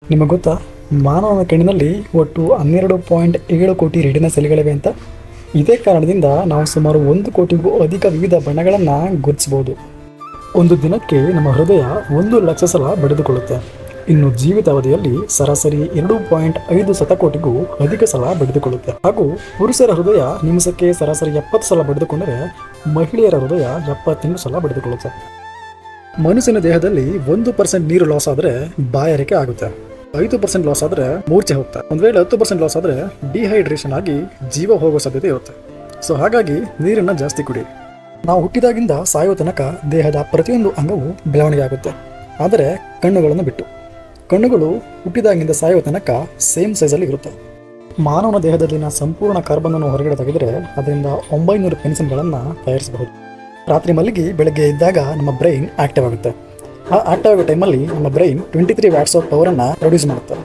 ನಿಮಗೆ ಗೊತ್ತಾ, ಮಾನವನ ಕಣ್ಣಿನಲ್ಲಿ ಒಟ್ಟು 12.7 ಕೋಟಿ ರೆಟಿನಾ ಸೆಲ್ಗಳಿವೆ ಅಂತ. ಇದೇ ಕಾರಣದಿಂದ ನಾವು ಸುಮಾರು 1 ಕೋಟಿಗೂ ಅಧಿಕ ವಿವಿಧ ಬಣ್ಣಗಳನ್ನು ಗುರುತಿಸಬಹುದು. ಒಂದು ದಿನಕ್ಕೆ ನಮ್ಮ ಹೃದಯ 1 ಲಕ್ಷ ಸಲ ಬಡಿದುಕೊಳ್ಳುತ್ತೆ. ಇನ್ನು ಜೀವಿತಾವಧಿಯಲ್ಲಿ ಸರಾಸರಿ 2.5 ಶತಕೋಟಿಗೂ ಅಧಿಕ ಸಲ ಬಡಿದುಕೊಳ್ಳುತ್ತೆ. ಹಾಗೂ ಪುರುಷರ ಹೃದಯ ನಿಮಿಷಕ್ಕೆ ಸರಾಸರಿ 70 ಸಲ ಬಡಿದುಕೊಂಡರೆ ಮಹಿಳೆಯರ ಹೃದಯ 78 ಸಲ ಬಡಿದುಕೊಳ್ಳುತ್ತೆ. ಮನುಷ್ಯನ ದೇಹದಲ್ಲಿ 1% ನೀರು ಲಾಸ್ ಆದರೆ ಬಾಯಾರಿಕೆ ಆಗುತ್ತೆ. 5% ಲಾಸ್ ಆದರೆ ಮೂರ್ಛೆ ಹೋಗ್ತಾ. ಒಂದು ವೇಳೆ 10% ಲಾಸ್ ಆದರೆ ಡಿಹೈಡ್ರೇಷನ್ ಆಗಿ ಜೀವ ಹೋಗೋ ಸಾಧ್ಯತೆ ಇರುತ್ತೆ. ಸೊ ಹಾಗಾಗಿ ನೀರನ್ನು ಜಾಸ್ತಿ ಕುಡಿ. ನಾವು ಹುಟ್ಟಿದಾಗಿಂದ ಸಾಯೋ ತನಕ ದೇಹದ ಪ್ರತಿಯೊಂದು ಅಂಗವು ಬೆಳವಣಿಗೆ ಆಗುತ್ತೆ, ಆದರೆ ಕಣ್ಣುಗಳನ್ನು ಬಿಟ್ಟು. ಕಣ್ಣುಗಳು ಹುಟ್ಟಿದಾಗಿಂದ ಸಾಯೋ ತನಕ ಸೇಮ್ ಸೈಜಲ್ಲಿ ಇರುತ್ತೆ. ಮಾನವನ ದೇಹದಲ್ಲಿನ ಸಂಪೂರ್ಣ ಕಾರ್ಬನ್ ಹೊರಗಡೆ ತೆಗೆದರೆ ಅದರಿಂದ 900 ಪೆನ್ಸಿಲ್ಗಳನ್ನು ತಯಾರಿಸಬಹುದು. ರಾತ್ರಿ ಮಲಗಿ ಬೆಳಗ್ಗೆ ಇದ್ದಾಗ ನಮ್ಮ ಬ್ರೈನ್ ಆಕ್ಟಿವ್ ಆಗುತ್ತೆ. ಆ ಆಕ್ಟಿವ್ ಆಗೋ ಟೈಮಲ್ಲಿ ನಮ್ಮ ಬ್ರೈನ್ 23 ವ್ಯಾಟ್ಸ್ ಆಫ್ ಪವರನ್ನು ಪ್ರೊಡ್ಯೂಸ್ ಮಾಡುತ್ತೆ.